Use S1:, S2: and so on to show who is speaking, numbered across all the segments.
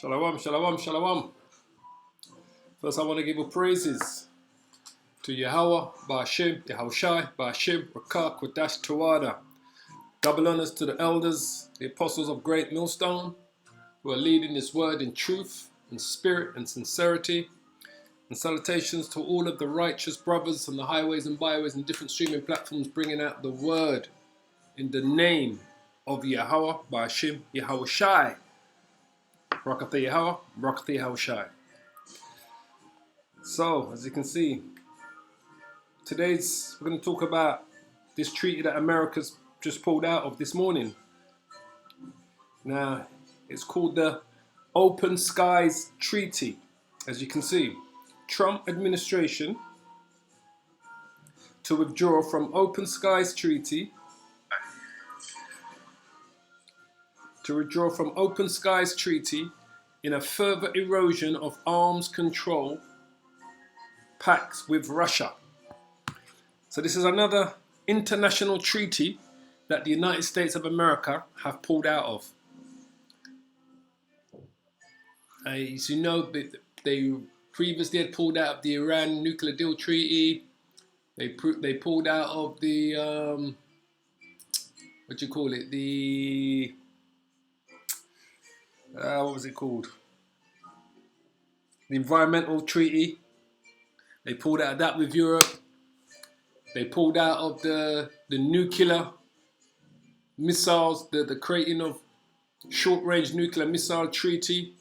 S1: Shalom, shalom, shalom. First, I want to give all praises to Yahweh, Ba'ashem, Yahushai, Ba'ashem, Rakak, Kodash, Tawada. Double honors to the elders, the apostles of Great Millstone, who are leading this word in truth, in spirit, and sincerity. And salutations to all of the righteous brothers on the highways and byways and different streaming platforms bringing out the word in the name of Yahweh, Ba'ashem, Yahushai. Barakatah Yahweh, Barakatah Yahushai. So, as you can see, we're going to talk about this treaty that America's just pulled out of this morning. Now, it's called the Open Skies Treaty. As you can see, Trump administration to withdraw from Open Skies Treaty, in a further erosion of arms control pacts with Russia. So this is another international treaty that the United States of America have pulled out of. As you know, they previously had pulled out of the Iran nuclear deal treaty. They pulled out of the what was it called? The environmental treaty. They pulled out of that with Europe. They pulled out of the nuclear missiles, the creating of short-range nuclear missile treaty.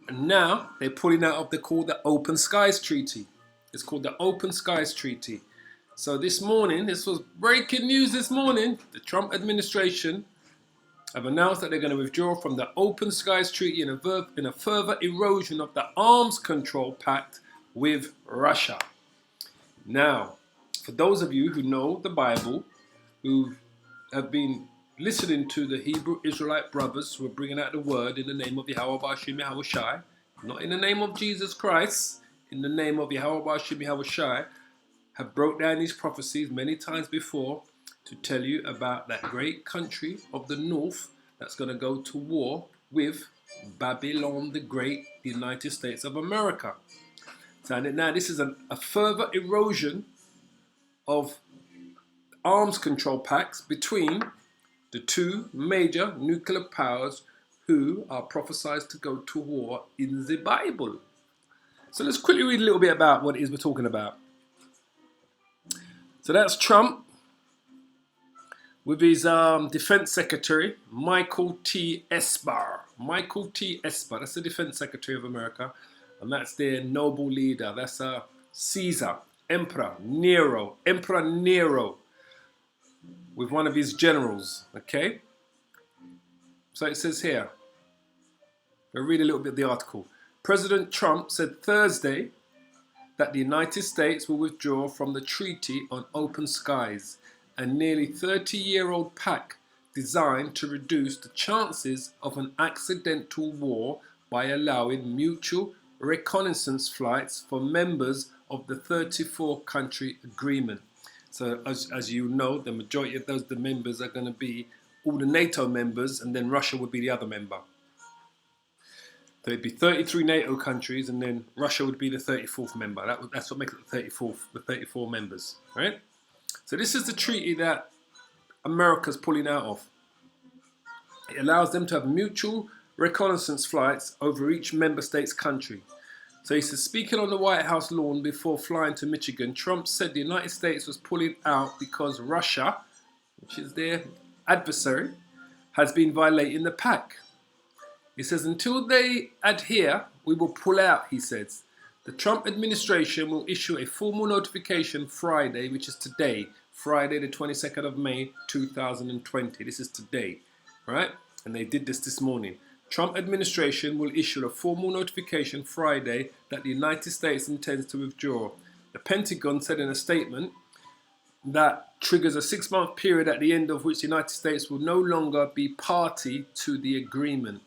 S1: And now they're pulling out of the Open Skies Treaty. It's called the Open Skies Treaty. So this morning, this was breaking news this morning, the Trump administration have announced that they're going to withdraw from the Open Skies Treaty in a further erosion of the arms control pact with Russia. Now, for those of you who know the Bible, who have been listening to the Hebrew Israelite brothers who are bringing out the word in the name of Yahweh Ba'ashem Yahushai, not in the name of Jesus Christ, in the name of Yahweh Ba'ashem Yahushai, have broke down these prophecies many times before to tell you about that great country of the north that's going to go to war with Babylon the Great, the United States of America. So now this is a further erosion of arms control pacts between the two major nuclear powers who are prophesied to go to war in the Bible. So let's quickly read a little bit about what it is we're talking about. So that's Trump with his defense secretary, Michael T. Esper. Michael T. Esper, that's the defense secretary of America. And that's their noble leader. That's Caesar, Emperor Nero, with one of his generals, okay? So it says here, I'll read a little bit of the article. President Trump said Thursday that the United States will withdraw from the Treaty on Open Skies, a nearly 30-year-old pact designed to reduce the chances of an accidental war by allowing mutual reconnaissance flights for members of the 34-country agreement. So as you know, the majority of the members are going to be all the NATO members, and then Russia would be the other member. So it'd be 33 NATO countries, and then Russia would be the 34th member. That's what makes it the 34 members, right? So this is the treaty that America's pulling out of. It allows them to have mutual reconnaissance flights over each member state's country. So he says, speaking on the White House lawn before flying to Michigan, Trump said the United States was pulling out because Russia, which is their adversary, has been violating the pact. He says, until they adhere, we will pull out, he says. The Trump administration will issue a formal notification Friday, which is today, Friday the 22nd of May, 2020. This is today, right? And they did this morning. Trump administration will issue a formal notification Friday that the United States intends to withdraw. The Pentagon said in a statement that triggers a 6-month period at the end of which the United States will no longer be party to the agreement.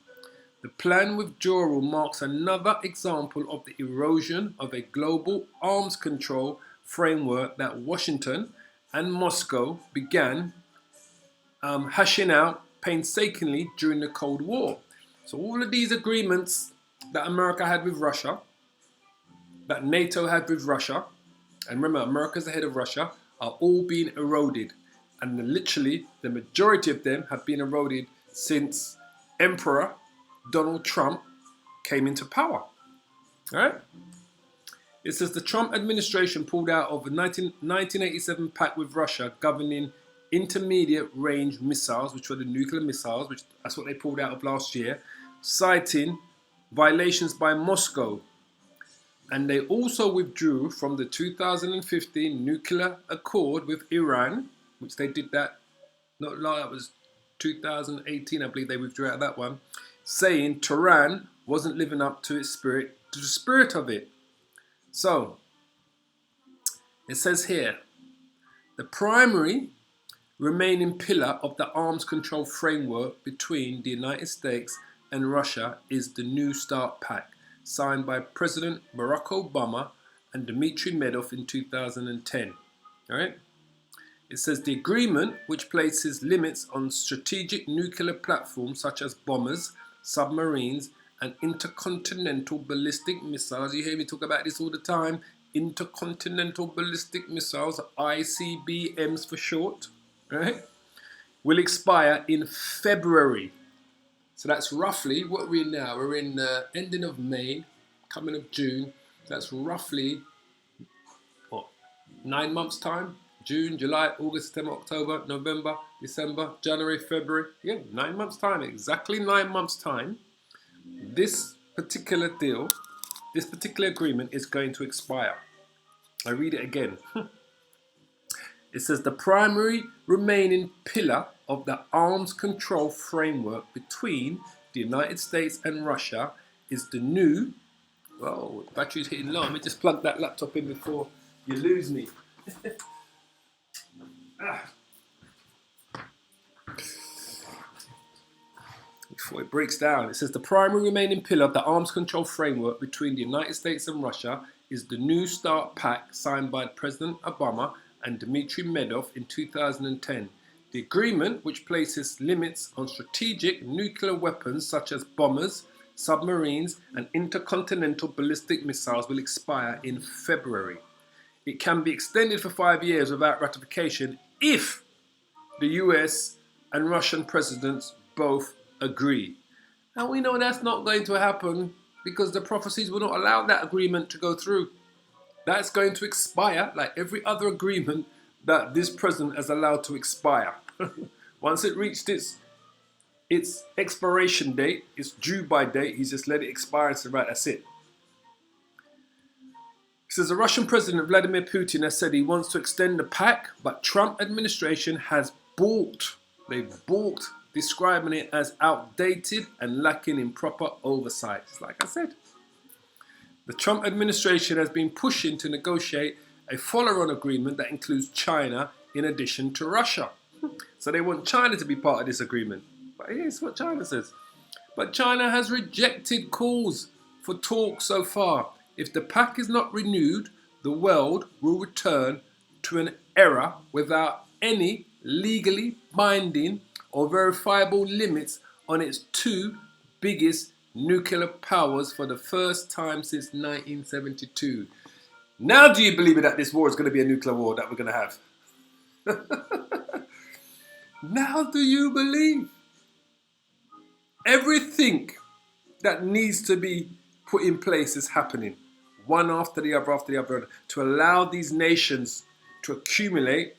S1: The planned withdrawal marks another example of the erosion of a global arms control framework that Washington and Moscow began hashing out painstakingly during the Cold War. So all of these agreements that America had with Russia, that NATO had with Russia, and remember, America's ahead of Russia, are all being eroded. And literally, the majority of them have been eroded since Emperor Donald Trump came into power. All right? It says the Trump administration pulled out of a 1987 pact with Russia governing intermediate range missiles, which were the nuclear missiles, which that's what they pulled out of last year, citing violations by Moscow. And they also withdrew from the 2015 nuclear accord with Iran, which they did that, not long, that was 2018, I believe they withdrew out of that one, saying Tehran wasn't living up to its spirit, to the spirit of it. So, it says here, the primary remaining pillar of the arms control framework between the United States and Russia is the New START Pact, signed by President Barack Obama and Dmitry Medvedev in 2010. All right? It says the agreement, which places limits on strategic nuclear platforms such as bombers, submarines, and intercontinental ballistic missiles. You hear me talk about this all the time. Intercontinental ballistic missiles, ICBMs for short, right? Will expire in February. So that's roughly what we're in now. We're in the ending of May, coming of June. That's roughly, what, 9 months' time? June, July, August, September, October, November, December, January, February. Yeah, 9 months' time. Exactly 9 months' time. This particular deal, this particular agreement is going to expire. I read it again. It says the primary remaining pillar of the arms control framework between the United States and Russia is the new, oh, the battery's hitting low. Let me just plug that laptop in before you lose me. Before it breaks down, it says the primary remaining pillar of the arms control framework between the United States and Russia is the New START Pact signed by President Obama and Dmitry Medvedev in 2010. The agreement, which places limits on strategic nuclear weapons such as bombers, submarines, and intercontinental ballistic missiles, will expire in February. It can be extended for 5 years without ratification if the US and Russian presidents both agree. And we know that's not going to happen because the prophecies will not allow that agreement to go through. That's going to expire like every other agreement that this president has allowed to expire. Once it reached its expiration date, its due by date, he's just let it expire and said, right, that's it. He says the Russian President Vladimir Putin has said he wants to extend the pact, but Trump administration has balked. They've balked, describing it as outdated and lacking in proper oversight. Like I said, the Trump administration has been pushing to negotiate a follow-on agreement that includes China in addition to Russia. So they want China to be part of this agreement. But here's what China says. But China has rejected calls for talks so far. If the pact is not renewed, the world will return to an era without any legally binding or verifiable limits on its two biggest nuclear powers for the first time since 1972. Now do you believe it that this war is going to be a nuclear war that we're going to have? Now do you believe? Everything that needs to be put in place is happening, one after the other, to allow these nations to accumulate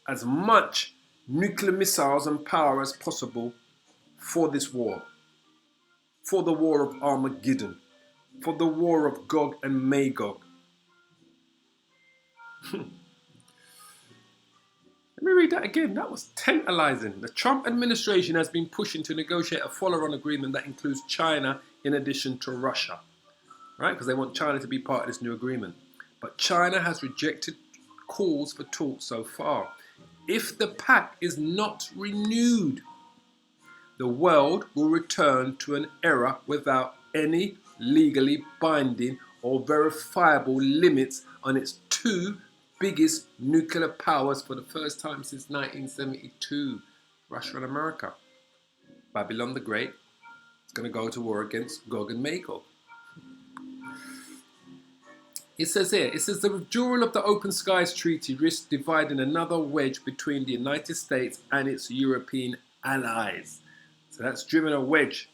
S1: as much nuclear missiles and power as possible for this war, for the war of Armageddon, for the war of Gog and Magog. Let me read that again. That was tantalizing. The Trump administration has been pushing to negotiate a follow-on agreement that includes China in addition to Russia, right? Because they want China to be part of this new agreement. But China has rejected calls for talks so far. If the pact is not renewed, the world will return to an era without any legally binding or verifiable limits on its two biggest nuclear powers for the first time since 1972, Russia and America. Babylon the Great, is going to go to war against Gog and Magog. It says here, it says the withdrawal of the Open Skies Treaty risks dividing another wedge between the United States and its European allies. So that's driven a wedge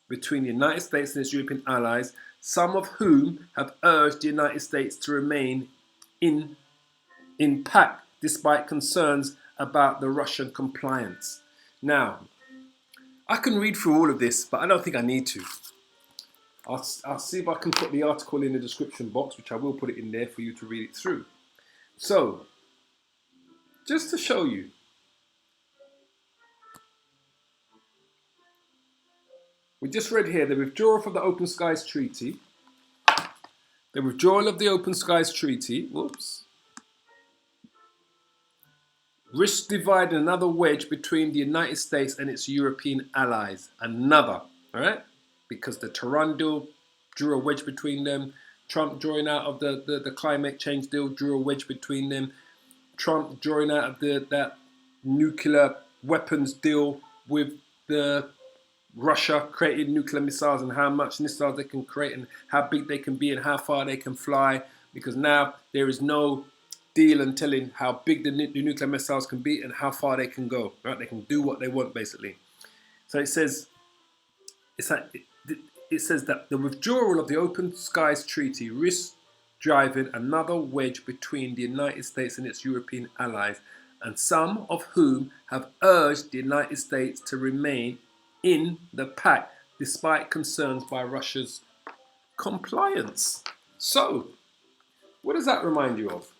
S1: between the United States and its European allies, some of whom have urged the United States to remain in pact despite concerns about the Russian compliance. Now, I can read through all of this, but I don't think I need to. I'll see if I can put the article in the description box, which I will put it in there for you to read it through. So, just to show you, we just read here the withdrawal from the Open Skies Treaty. The withdrawal of the Open Skies Treaty, risks dividing another wedge between the United States and its European allies. Another, all right? Because the Tehran deal drew a wedge between them. Trump drawing out of the climate change deal drew a wedge between them. Trump drawing out of that nuclear weapons deal with the Russia, creating nuclear missiles and how much missiles they can create and how big they can be and how far they can fly. Because now there is no deal in telling how big the nuclear missiles can be and how far they can go. Right? They can do what they want, basically. So it says, it says that the withdrawal of the Open Skies Treaty risks driving another wedge between the United States and its European allies, and some of whom have urged the United States to remain in the pact despite concerns by Russia's compliance. So, what does that remind you of?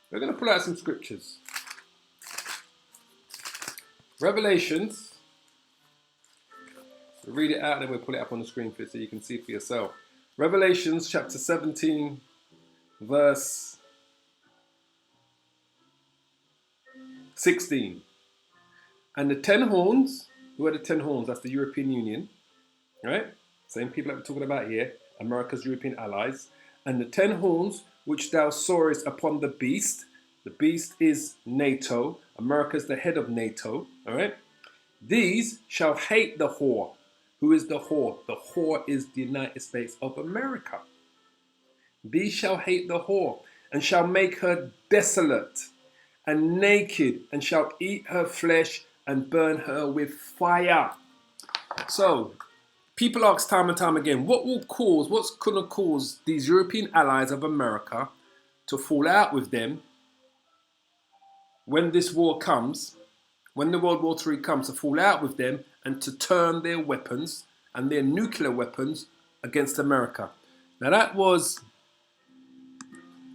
S1: We're going to pull out some scriptures. Revelations. We'll read it out and then we'll pull it up on the screen for you so you can see for yourself. Revelations chapter 17, verse 16. And the 10 horns, who are the 10 horns? That's the European Union, right? Same people that we're talking about here, America's European allies. And the 10 horns which thou sawest upon the beast is NATO. America's the head of NATO, all right? These shall hate the whore. Who is the whore? The whore is the United States of America. These shall hate the whore, and shall make her desolate and naked, and shall eat her flesh and burn her with fire. So, people ask time and time again, what's going to cause these European allies of America to fall out with them when this war comes, when the World War III comes, to fall out with them and to turn their weapons and their nuclear weapons against America. Now that was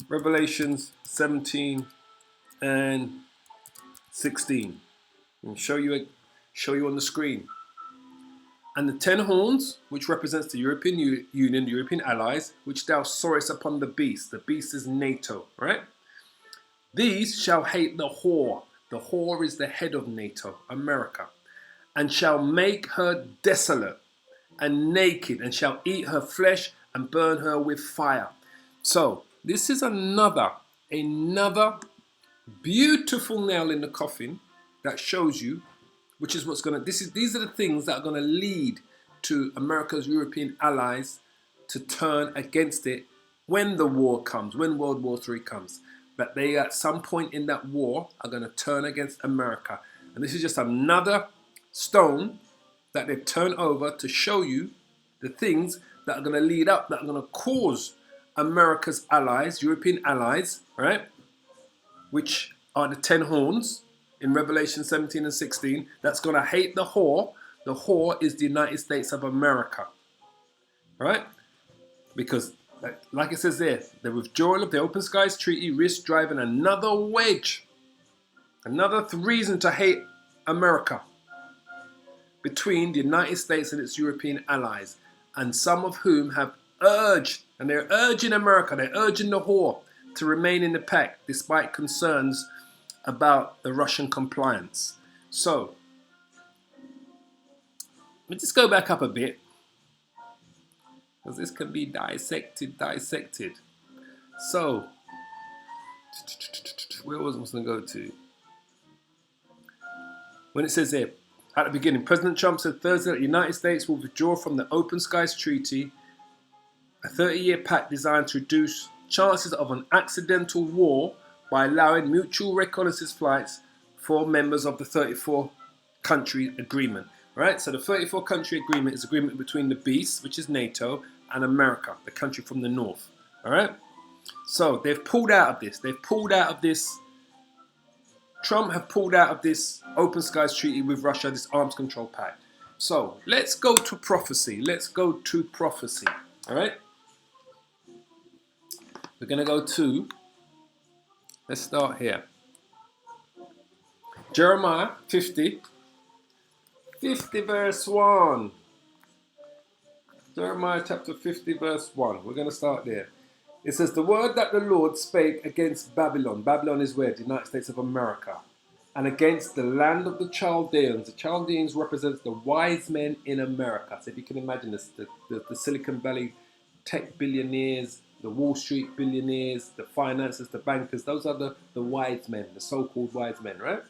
S1: Revelations 17 and 16. I'll show you on the screen. And the 10 horns, which represents the European Union, the European allies, which thou sawest upon the beast. The beast is NATO, right? These shall hate the whore. The whore is the head of NATO, America. And shall make her desolate and naked, and shall eat her flesh and burn her with fire. So, this is another beautiful nail in the coffin that shows you, which is what's going to, these are the things that are going to lead to America's European allies to turn against it when the war comes, when World War III comes. That they at some point in that war are going to turn against America. And this is just another stone that they've turned over to show you the things that are going to lead up, that are going to cause America's allies, European allies, right? Which are the 10 horns in Revelation 17 and 16, that's going to hate the whore. The whore is the United States of America, right? Because, like it says there, the withdrawal of the Open Skies Treaty risks driving another wedge, another reason to hate America between the United States and its European allies, and some of whom have urged, and they're urging America, they're urging the whore to remain in the pact despite concerns about the Russian compliance. So, let me just go back up a bit, because this can be dissected. So, where was I going to go to? When it says there, At the beginning, President Trump said Thursday that the United States will withdraw from the Open Skies Treaty, a 30-year pact designed to reduce chances of an accidental war by allowing mutual reconnaissance flights for members of the 34-country agreement. Right? So the 34-country agreement is agreement between the beast, which is NATO, and America, the country from the north. All right? So they've pulled out of this. Trump have pulled out of this Open Skies Treaty with Russia, this arms control pact. So let's go to prophecy. All right? We're going to go to, let's start here. Jeremiah 50 verse 1. Jeremiah chapter 50 verse 1. We're going to start there. It says, the word that the Lord spake against Babylon. Babylon is where? The United States of America. And against the land of the Chaldeans. The Chaldeans represents the wise men in America. So if you can imagine this, the Silicon Valley tech billionaires, the Wall Street billionaires, the financiers, the bankers, those are the wise men, the so-called wise men, right?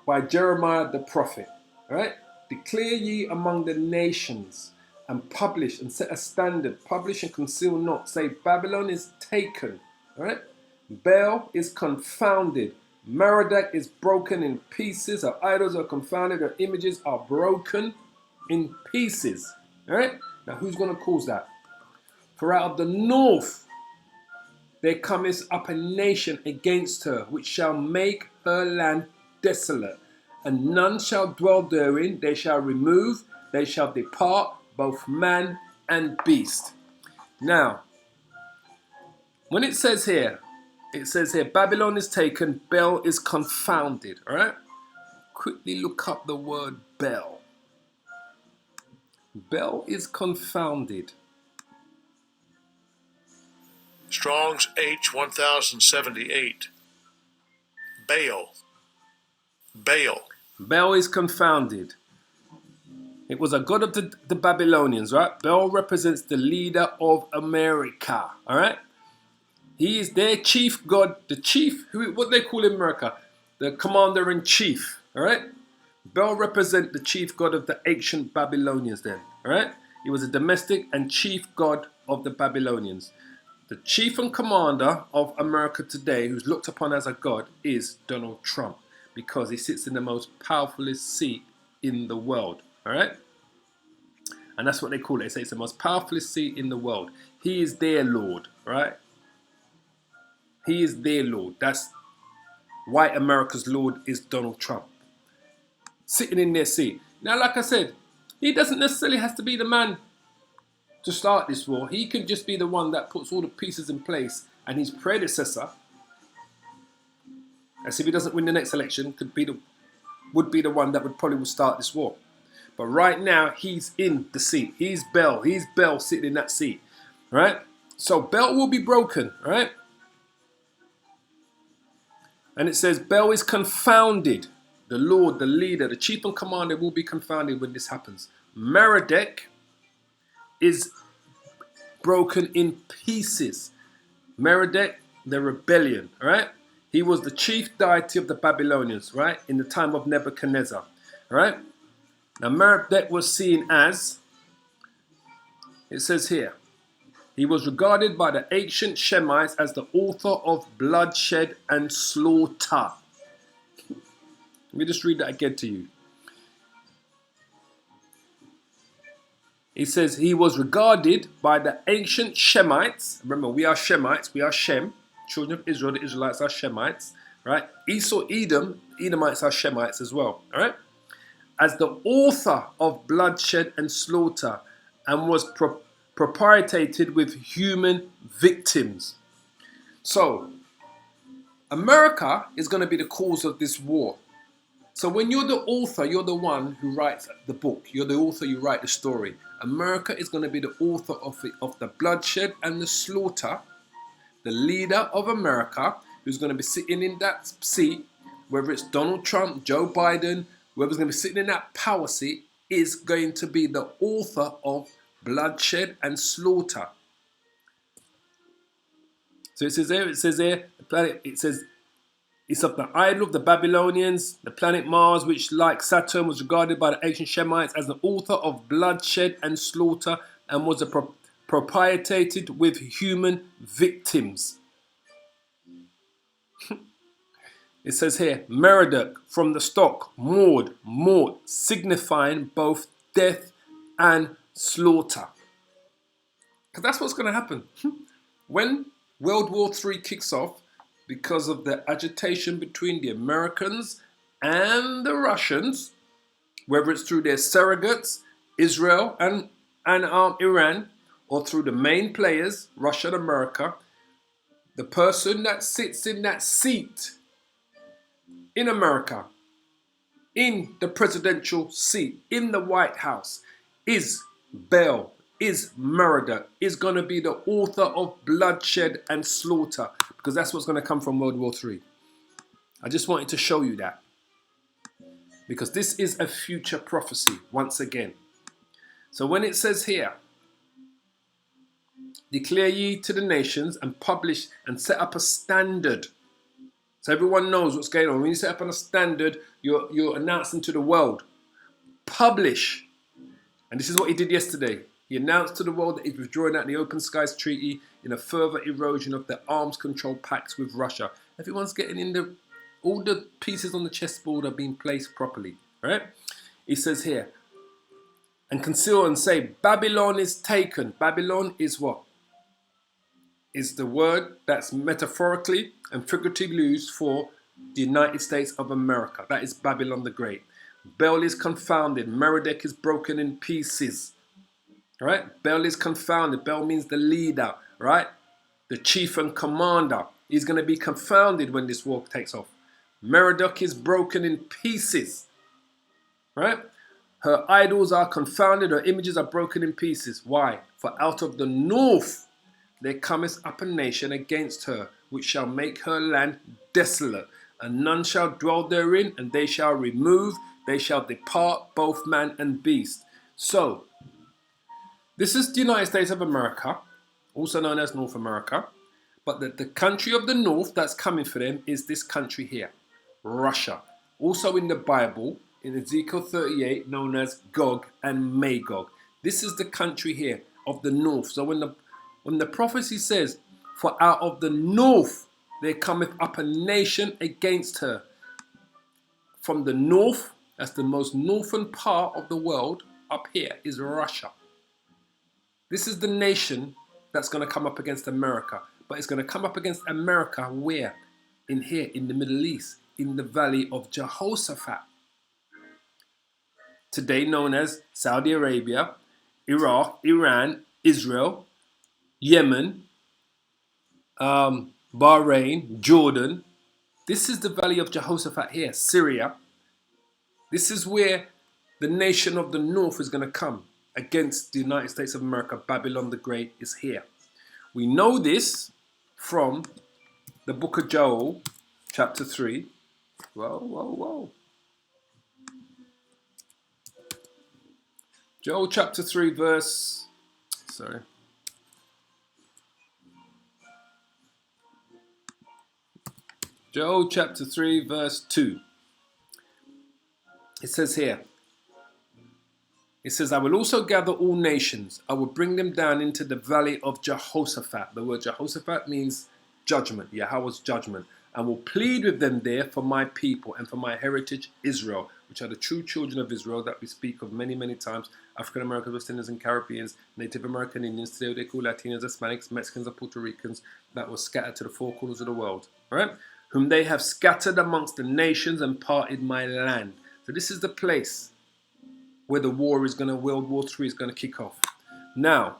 S1: By Jeremiah the prophet, right? Declare ye among the nations, and publish and set a standard, publish and conceal not. Say, Babylon is taken, all right? Baal is confounded. Merodach is broken in pieces. Her idols are confounded. Her images are broken in pieces, all right? Now, who's going to cause that? For out of the north there cometh up a nation against her, which shall make her land desolate, and none shall dwell therein. They shall remove, they shall depart, both man and beast. Now, when it says here, Babylon is taken, Bel is confounded, all right? Quickly look up the word Bel. Bel is confounded.
S2: Strong's H1078. Baal.
S1: Bel is confounded. It was a god of the Babylonians, right? Bel represents the leader of America, all right? He is their chief god, the chief, what they call in America? The commander-in-chief, all right? Bel represents the chief god of the ancient Babylonians then, all right? He was a domestic and chief god of the Babylonians. The chief and commander of America today, who's looked upon as a god, is Donald Trump, because he sits in the most powerful seat in the world. All right? And that's what they call it. They say it's the most powerful seat in the world. He is their Lord, right? He is their Lord. That's white America's Lord is Donald Trump. Sitting in their seat. Now, like I said, he doesn't necessarily have to be the man to start this war. He can just be the one that puts all the pieces in place, and his predecessor, as if he doesn't win the next election, would be the one that would start this war. But right now, he's in the seat. He's Bel sitting in that seat, right? So Bel will be broken, right? And it says Bel is confounded. The Lord, the leader, the chief and commander will be confounded when this happens. Merodach is broken in pieces. Merodach, the rebellion, all right? He was the chief deity of the Babylonians, right? In the time of Nebuchadnezzar, all right? Now, Merodach was seen as, it says here, he was regarded by the ancient Shemites as the author of bloodshed and slaughter. Let me just read that again to you. He says he was regarded by the ancient Shemites. Remember, we are Shemites. We are Shem, children of Israel. The Israelites are Shemites, right? Esau, Edom, Edomites are Shemites as well, all right? As the author of bloodshed and slaughter, and was propitiated with human victims. So, America is going to be the cause of this war. So when you're the author, you're the one who writes the book. You're the author, you write the story. America is going to be the author of the bloodshed and the slaughter. The leader of America, who's going to be sitting in that seat, whether it's Donald Trump, Joe Biden, whoever's going to be sitting in that power seat, is going to be the author of bloodshed and slaughter. So it says there, It's of the idol of the Babylonians, the planet Mars, which, like Saturn, was regarded by the ancient Shemites as the author of bloodshed and slaughter, and was propitiated with human victims. It says here, Merodach, from the stock, Maud, Mort, signifying both death and slaughter. Because that's what's going to happen. When World War III kicks off, because of the agitation between the Americans and the Russians, whether it's through their surrogates, Israel and Iran, or through the main players, Russia and America, the person that sits in that seat in America, in the presidential seat, in the White House, is Baal, is Merodach, is going to be the author of bloodshed and slaughter, because that's what's going to come from World War III. I just wanted to show you that, because this is a future prophecy once again. So when it says here, declare ye to the nations and publish and set up a standard, so everyone knows what's going on. When you set up on a standard, you're announcing to the world, publish. And this is what he did yesterday. He announced to the world that he's withdrawing out the Open Skies Treaty in a further erosion of the arms control pacts with Russia. Everyone's getting in all the pieces on the chessboard are being placed properly. Right? He says here, and conceal and say, Babylon is taken. Babylon is what? Is the word that's metaphorically and figuratively used for the United States of America. That is Babylon the Great. Baal is confounded. Merodach is broken in pieces. Right? Baal is confounded. Baal means the leader, right? The chief and commander. He's going to be confounded when this war takes off. Merodach is broken in pieces. Right? Her idols are confounded. Her images are broken in pieces. Why? For out of the north there cometh up a nation against her, which shall make her land desolate, and none shall dwell therein, and they shall depart, both man and beast. So, this is the United States of America, also known as North America, but the country of the north that's coming for them is this country here, Russia. Also in the Bible, in Ezekiel 38, known as Gog and Magog. This is the country here of the north. So when the prophecy says, for out of the north there cometh up a nation against her. From the north, that's the most northern part of the world, up here is Russia. This is the nation that's going to come up against America. But it's going to come up against America where? In here, in the Middle East, in the valley of Jehoshaphat. Today known as Saudi Arabia, Iraq, Iran, Israel, Yemen, Bahrain, Jordan. This is the valley of Jehoshaphat here, Syria. This is where the nation of the north is going to come against the United States of America. Babylon the Great is here. We know this from the book of Joel, chapter 3. Whoa. Joel chapter 3 verse... Joel chapter 3 verse 2. It says here, it says, I will also gather all nations. I will bring them down into the valley of Jehoshaphat. The word Jehoshaphat means judgment. Yahweh's judgment. And will plead with them there for my people and for my heritage Israel, which are the true children of Israel that we speak of many, many times. African Americans, West Indians and Caribbeans, Native American Indians, today they call Latinos, Hispanics, Mexicans and Puerto Ricans, that were scattered to the four corners of the world. All right? Whom they have scattered amongst the nations and parted my land. So this is the place where the war is going to, World War III is going to kick off. Now,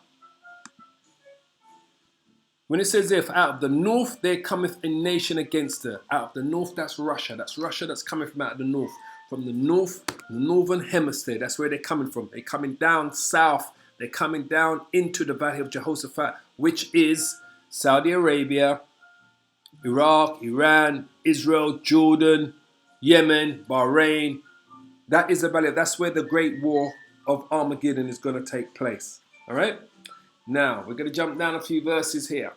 S1: when it says if out of the north there cometh a nation against her. Out of the north, that's Russia. That's Russia that's coming from out of the north. From the north, the northern hemisphere, that's where they're coming from. They're coming down south. They're coming down into the valley of Jehoshaphat, which is Saudi Arabia, Iraq, Iran, Israel, Jordan, Yemen, Bahrain. That is the valley. That's where the great war of Armageddon is going to take place. All right? Now, we're going to jump down a few verses here.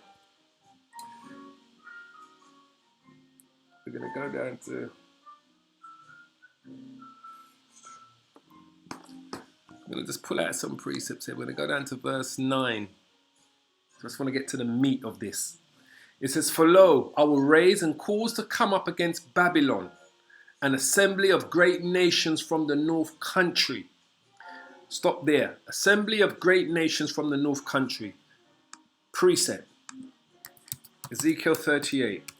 S1: we're going to go down to... I'm going to just pull out some precepts here. We're going to go down to verse 9. I just want to get to the meat of this. It says, "For lo, I will raise and cause to come up against Babylon an assembly of great nations from the north country." Stop there. Assembly of great nations from the north country. Precept. Ezekiel 38.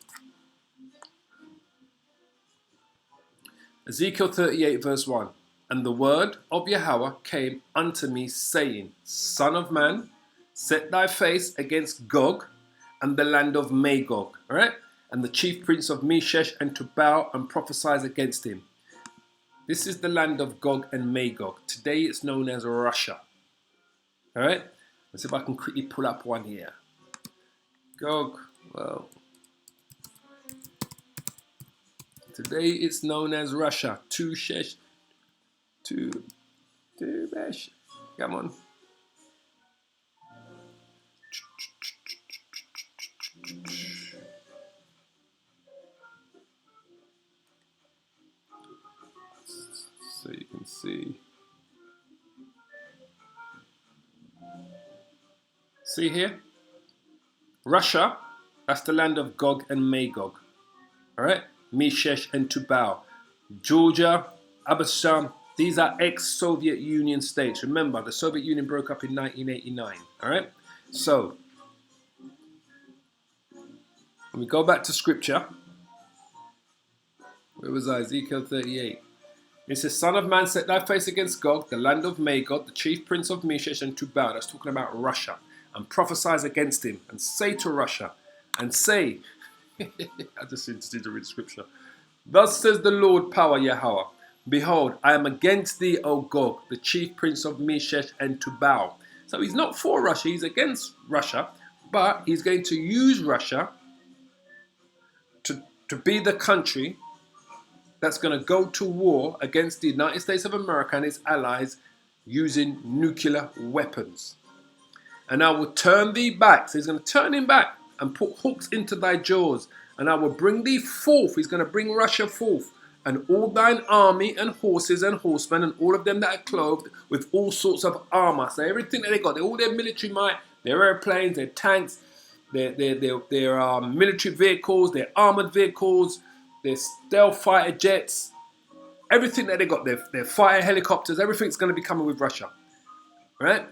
S1: Ezekiel 38 verse 1. "And the word of Yahweh came unto me, saying, Son of man, set thy face against Gog and the land of Magog." All right? "And the chief prince of Meshech and Tubal, and prophesies against him." This is the land of Gog and Magog. Today it's known as Russia. All right? Let's see if I can quickly pull up one here. Gog, well, today it's known as Russia. Tushesh, Tubesh. Come on. So you can see. See here? Russia, that's the land of Gog and Magog. All right? Meshech and Tubal. Georgia, Abyssinia, these are ex-Soviet Union states. Remember, the Soviet Union broke up in 1989. All right? So, when we go back to scripture, where was I? Ezekiel 38. It says, "Son of man, set thy face against Gog, the land of Magog, the chief prince of Meshech and Tubal." That's talking about Russia. "And prophesies against him, and say to Russia, and say," I just need to read scripture. "Thus says the Lord power Yahweh, behold, I am against thee, O Gog, the chief prince of Meshech and Tubal." So he's not for Russia, he's against Russia, but he's going to use Russia to be the country that's going to go to war against the United States of America and its allies using nuclear weapons. "And I will turn thee back." So he's going to turn him back and put hooks into thy jaws. "And I will bring thee forth." He's going to bring Russia forth. "And all thine army and horses and horsemen and all of them that are clothed with all sorts of armor." So everything that they got, all their military might, their airplanes, their tanks, their military vehicles, their armored vehicles, their stealth fighter jets, everything that they got, their fighter helicopters, everything's going to be coming with Russia. Right?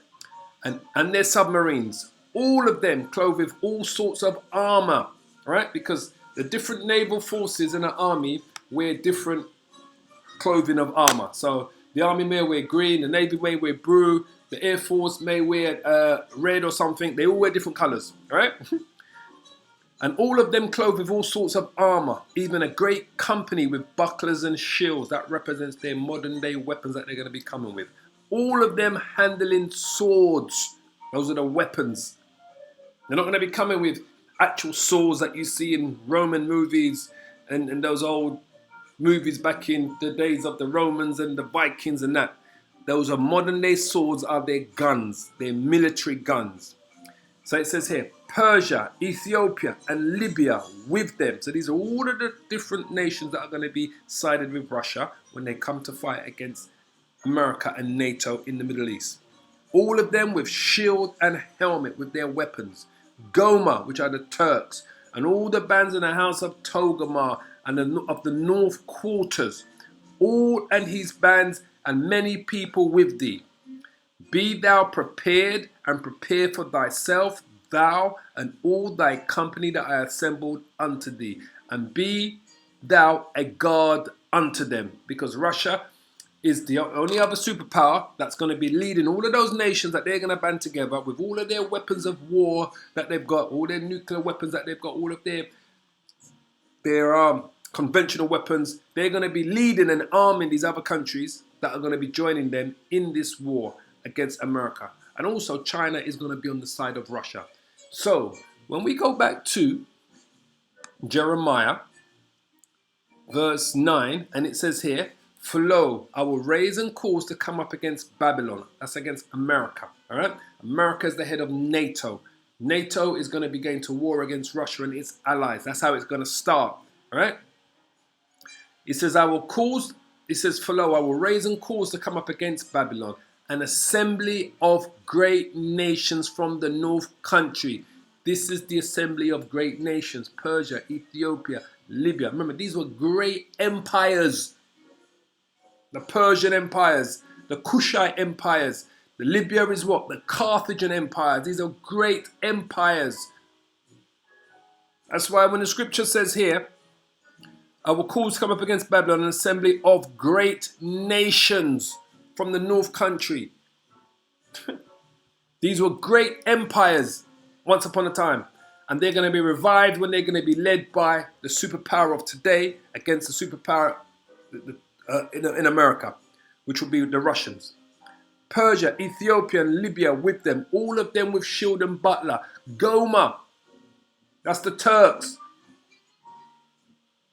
S1: And their submarines, all of them clothed with all sorts of armor, right? Because the different naval forces in the army wear different clothing of armor. So the army may wear green, the navy may wear blue, the air force may wear red or something. They all wear different colors, right? "And all of them clothed with all sorts of armor, even a great company with bucklers and shields." That represents their modern day weapons that they're going to be coming with. "All of them handling swords." Those are the weapons. They're not going to be coming with actual swords that you see in Roman movies and those old movies back in the days of the Romans and the Vikings and that. Those are modern day swords, are their guns, their military guns. So it says here, Persia, Ethiopia, and Libya with them. So these are all of the different nations that are going to be sided with Russia when they come to fight against America and NATO in the Middle East. All of them with shield and helmet with their weapons. Goma, which are the Turks, and all the bands in the house of Togarmah and of the north quarters, all and his bands and many people with thee. Be thou prepared and prepare for thyself, thou and all thy company that I assembled unto thee, and be thou a guard unto them. Because Russia is the only other superpower that's going to be leading all of those nations that they're going to band together with all of their weapons of war that they've got, all their nuclear weapons that they've got, all of their conventional weapons. They're going to be leading and arming these other countries that are going to be joining them in this war against America. And also China is going to be on the side of Russia. So when we go back to Jeremiah verse 9, and it says here, for lo, I will raise and cause to come up against Babylon. That's against America. All right. America is the head of NATO. NATO is going to be going to war against Russia and its allies. That's how it's going to start. All right. He says, he says, for lo, I will raise and cause to come up against Babylon an assembly of great nations from the north country. This is the assembly of great nations: Persia, Ethiopia, Libya. Remember, these were great empires. The Persian empires, the Kushite empires. The Libya is what? The Carthaginian empires. These are great empires. That's why when the scripture says here, I will cause to come up against Babylon an assembly of great nations from the north country. These were great empires once upon a time. And they're going to be revived when they're going to be led by the superpower of today against the superpower in America, which will be the Russians. Persia, Ethiopia, and Libya with them, all of them with shield and butler. Goma, that's the Turks.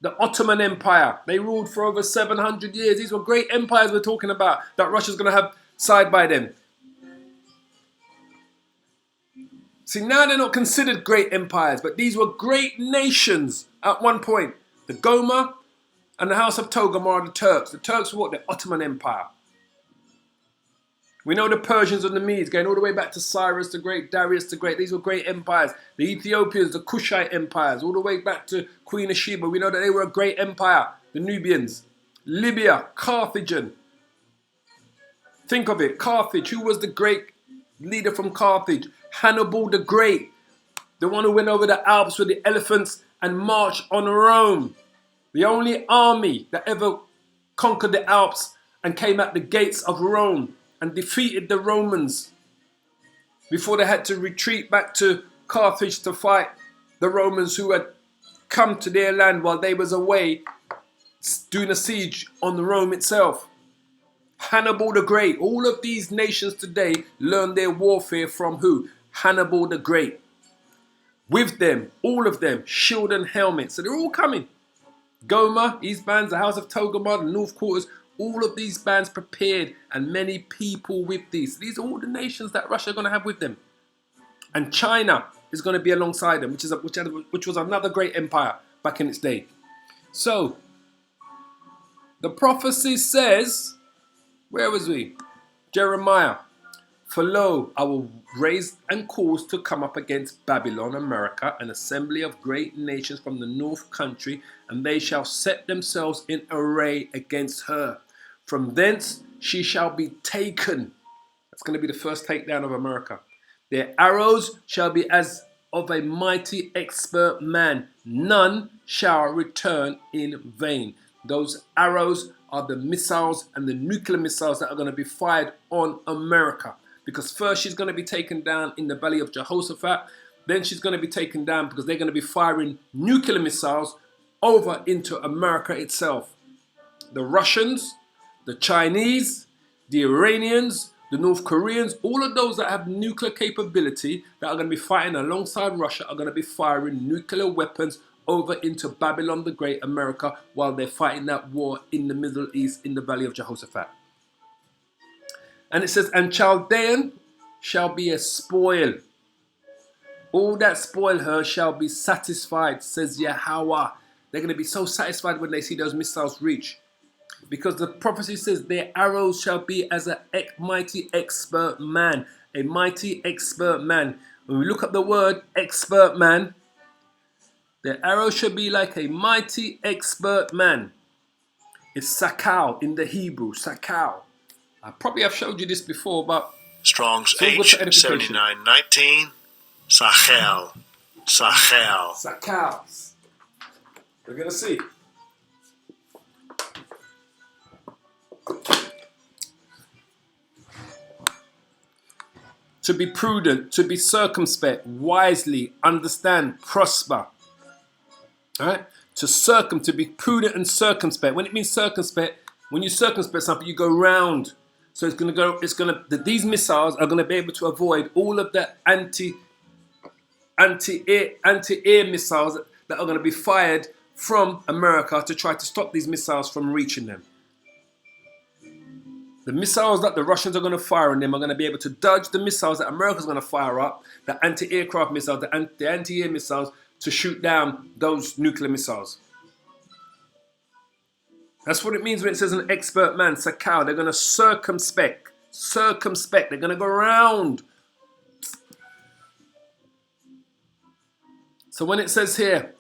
S1: The Ottoman Empire, they ruled for over 700 years. These were great empires we're talking about that Russia's going to have side by them. See, now they're not considered great empires, but these were great nations at one point. The Goma and the House of Togarmah are the Turks. The Turks were what? The Ottoman Empire. We know the Persians and the Medes going all the way back to Cyrus the Great, Darius the Great. These were great empires. The Ethiopians, the Kushite empires, all the way back to Queen of Sheba. We know that they were a great empire. The Nubians. Libya, Carthage. Think of it. Carthage. Who was the great leader from Carthage? Hannibal the Great. The one who went over the Alps with the elephants and marched on Rome. The only army that ever conquered the Alps and came at the gates of Rome and defeated the Romans before they had to retreat back to Carthage to fight the Romans who had come to their land while they was away doing a siege on the Rome itself. Hannibal the Great. All of these nations today learned their warfare from who? Hannibal the Great. With them, all of them, shield and helmet. So they're all coming. Goma, East Bands, the House of Togarmah, the North Quarters, all of these bands prepared, and many people with these. These are all the nations that Russia are going to have with them. And China is going to be alongside them, which was another great empire back in its day. So, the prophecy says, where was we? Jeremiah. For lo, I will raise and cause to come up against Babylon, America, an assembly of great nations from the north country, and they shall set themselves in array against her. From thence she shall be taken. That's going to be the first takedown of America. Their arrows shall be as of a mighty expert man. None shall return in vain. Those arrows are the missiles and the nuclear missiles that are going to be fired on America. Because first she's going to be taken down in the Valley of Jehoshaphat. Then she's going to be taken down because they're going to be firing nuclear missiles over into America itself. The Russians, the Chinese, the Iranians, the North Koreans, all of those that have nuclear capability that are going to be fighting alongside Russia are going to be firing nuclear weapons over into Babylon the Great, America, while they're fighting that war in the Middle East in the Valley of Jehoshaphat. And it says, and Chaldean shall be a spoil. All that spoil her shall be satisfied, says Yahweh. They're going to be so satisfied when they see those missiles reach. Because the prophecy says their arrows shall be as a mighty expert man. A mighty expert man. When we look up the word expert man, their arrow shall be like a mighty expert man. It's sakal in the Hebrew, sakal. I probably have showed you this before, but
S2: Strong's H7919, Sachel.
S1: Sakal. We're going to see. To be prudent, to be circumspect, wisely, understand, prosper. All right? To be prudent and circumspect. When it means circumspect, when you circumspect something, you go round. So these missiles are going to be able to avoid all of the anti-air missiles that are going to be fired from America to try to stop these missiles from reaching them. The missiles that the Russians are going to fire on them are going to be able to dodge the missiles that America's going to fire up, the anti-aircraft missiles, the anti-air missiles, to shoot down those nuclear missiles. That's what it means when it says an expert man, sakal. They're going to circumspect. They're going to go around. So when it says here,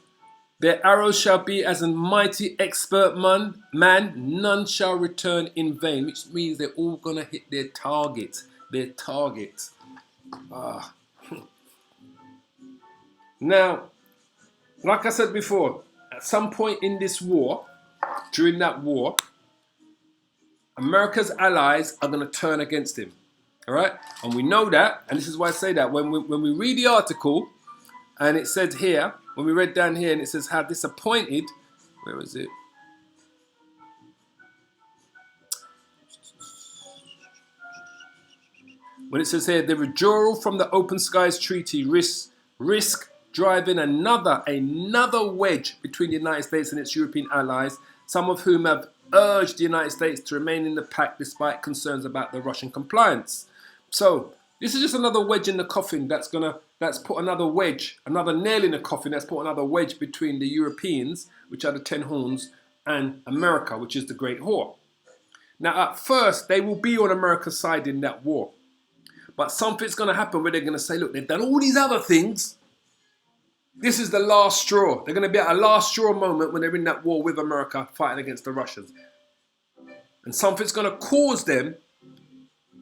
S1: their arrows shall be as a mighty expert man, none shall return in vain, which means they're all going to hit their target. Now, like I said before, at some point in this war, during that war, America's allies are going to turn against him. All right? And we know that, and this is why I say that. When we read the article, and it said here, when we read down here, and it says how disappointed, where is it? When it says here, the withdrawal from the Open Skies Treaty risk driving another wedge between the United States and its European allies, some of whom have urged the United States to remain in the pact despite concerns about the Russian compliance. So this is just another wedge in the coffin that's put another wedge, another nail in the coffin that's put another wedge between the Europeans, which are the 10 horns, and America, which is the Great Whore. Now at first they will be on America's side in that war. But something's going to happen where they're going to say, look, they've done all these other things. This is the last straw. They're going to be at a last straw moment when they're in that war with America fighting against the Russians. And something's going to cause them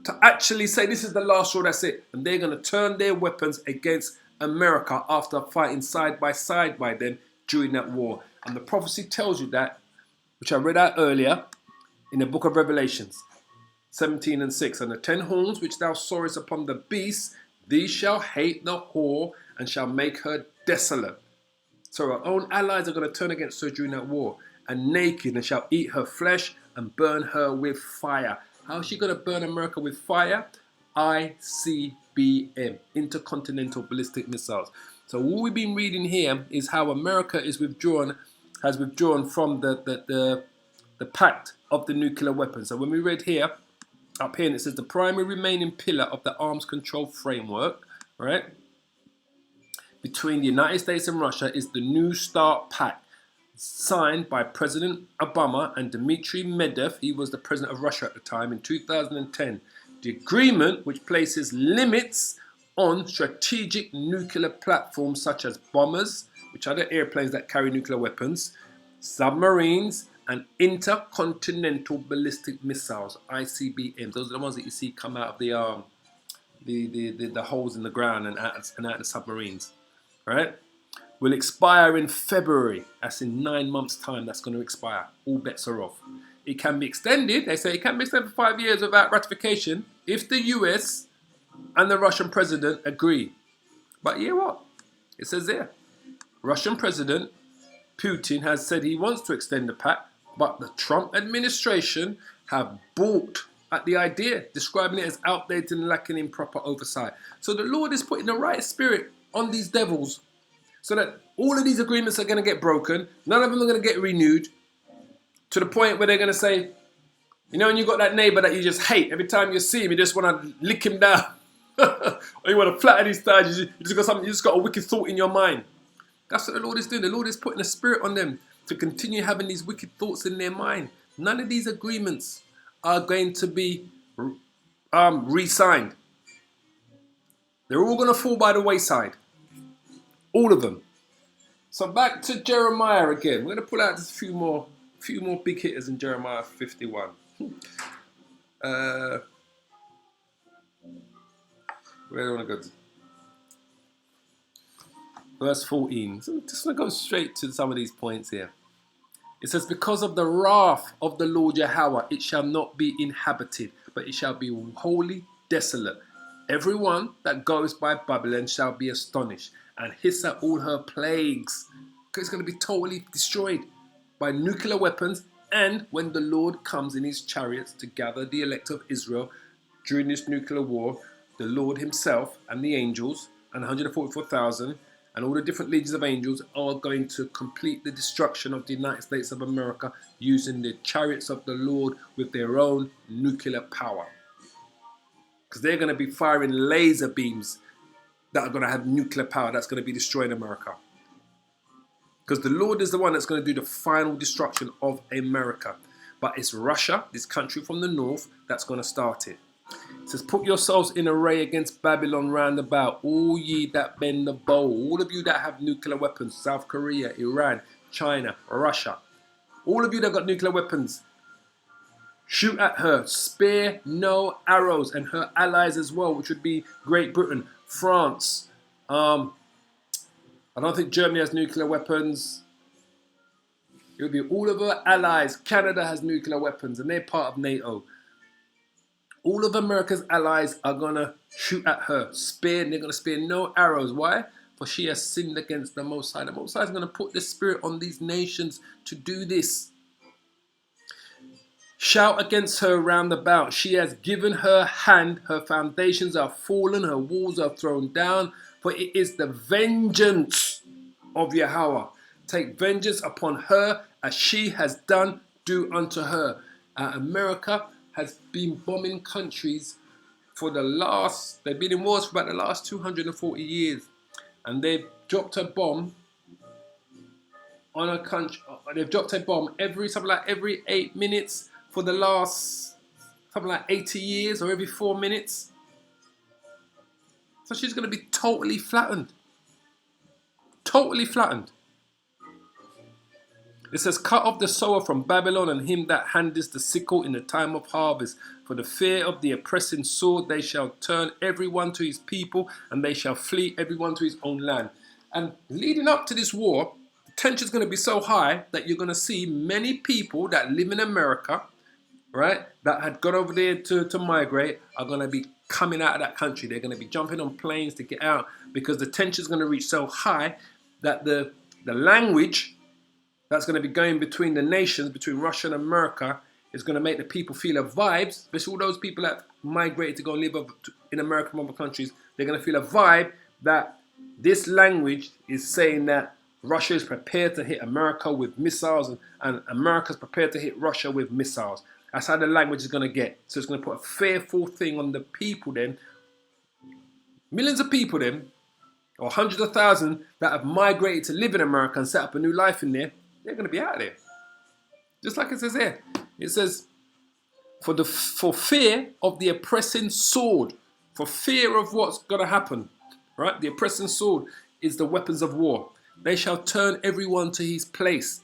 S1: to actually say, this is the last straw, that's it. And they're going to turn their weapons against America after fighting side by side by them during that war. And the prophecy tells you that, which I read out earlier in the book of Revelations. 17 and 6, and the 10 horns which thou sawest upon the beast, these shall hate the whore and shall make her desolate. So our own allies are going to turn against her during that war, and naked, and shall eat her flesh and burn her with fire. How is she going to burn America with fire? ICBM, intercontinental ballistic missiles. So all we've been reading here is how America has withdrawn from the pact of the nuclear weapons. So when we read here, up here, and it says the primary remaining pillar of the arms control framework, right, between the United States and Russia is the New START Pact, signed by President Obama and Dmitry Medvedev. He was the president of Russia at the time in 2010. The agreement, which places limits on strategic nuclear platforms such as bombers, which are the airplanes that carry nuclear weapons, submarines, and intercontinental ballistic missiles, ICBMs. Those are the ones that you see come out of the holes in the ground and out the submarines, right? Will expire in February. That's in 9 months' time. That's going to expire. All bets are off. It can be extended. They say it can be extended for 5 years without ratification if the US and the Russian president agree. But you know what? It says there, Russian President Putin has said he wants to extend the pact, but the Trump administration have balked at the idea, describing it as outdated and lacking in proper oversight. So the Lord is putting the right spirit on these devils so that all of these agreements are going to get broken. None of them are going to get renewed to the point where they're going to say, you know, when you got that neighbor that you just hate, every time you see him, you just want to lick him down. Or you want to flatten his thighs. You just got a wicked thought in your mind. That's what the Lord is doing. The Lord is putting a spirit on them to continue having these wicked thoughts in their mind. None of these agreements are going to be re-signed. They're all going to fall by the wayside. All of them. So back to Jeremiah again. We're going to pull out just a few more big hitters in Jeremiah 51. Where do I want to go to? Verse 14. So I'm just going to go straight to some of these points here. It says, because of the wrath of the Lord Yahweh, it shall not be inhabited, but it shall be wholly desolate. Everyone that goes by Babylon shall be astonished and hiss at all her plagues. Because it's going to be totally destroyed by nuclear weapons. And when the Lord comes in his chariots to gather the elect of Israel during this nuclear war, the Lord himself and the angels and 144,000 and all the different legions of angels are going to complete the destruction of the United States of America using the chariots of the Lord with their own nuclear power. Because they're going to be firing laser beams that are going to have nuclear power that's going to be destroying America. Because the Lord is the one that's going to do the final destruction of America. but it's Russia, this country from the north, that's going to start it. It says, put yourselves in array against Babylon round about, all ye that bend the bow, all of you that have nuclear weapons, South Korea, Iran, China, Russia, all of you that got nuclear weapons, shoot at her, spare no arrows, and her allies as well, which would be Great Britain, France. I don't think Germany has nuclear weapons. It would be all of her allies. Canada has nuclear weapons, and they're part of NATO. All of America's allies are going to shoot at her, spare, and they're going to spare no arrows. Why? For she has sinned against the Most High. The Most High is going to put the Spirit on these nations to do this. Shout against her round about. She has given her hand. Her foundations are fallen. Her walls are thrown down. For it is the vengeance of Yahweh. Take vengeance upon her as she has done. Do unto her. America has been bombing countries for they've been in wars for about the last 240 years. And they've dropped a bomb on a country. They've dropped a bomb every 8 minutes for the last something like 80 years, or every 4 minutes. So she's going to be totally flattened. Totally flattened. It says, cut off the sower from Babylon, and him that handles the sickle in the time of harvest. For the fear of the oppressing sword, they shall turn everyone to his people, and they shall flee everyone to his own land. And leading up to this war, the tension is going to be so high that you're going to see many people that live in America, right, that had gone over there to migrate, are going to be coming out of that country. They're going to be jumping on planes to get out, because the tension is going to reach so high that the language that's going to be going between the nations, between Russia and America, is going to make the people feel a vibe. Especially all those people that migrated to go and live in America from other countries, they're going to feel a vibe that this language is saying that Russia is prepared to hit America with missiles, and America's prepared to hit Russia with missiles. That's how the language is going to get. So it's going to put a fearful thing on the people then. Millions of people then, or hundreds of thousands that have migrated to live in America and set up a new life in there, they're going to be out of there. Just like it says here. It says, for fear of the oppressing sword, for fear of what's going to happen, right? The oppressing sword is the weapons of war. They shall turn everyone to his place.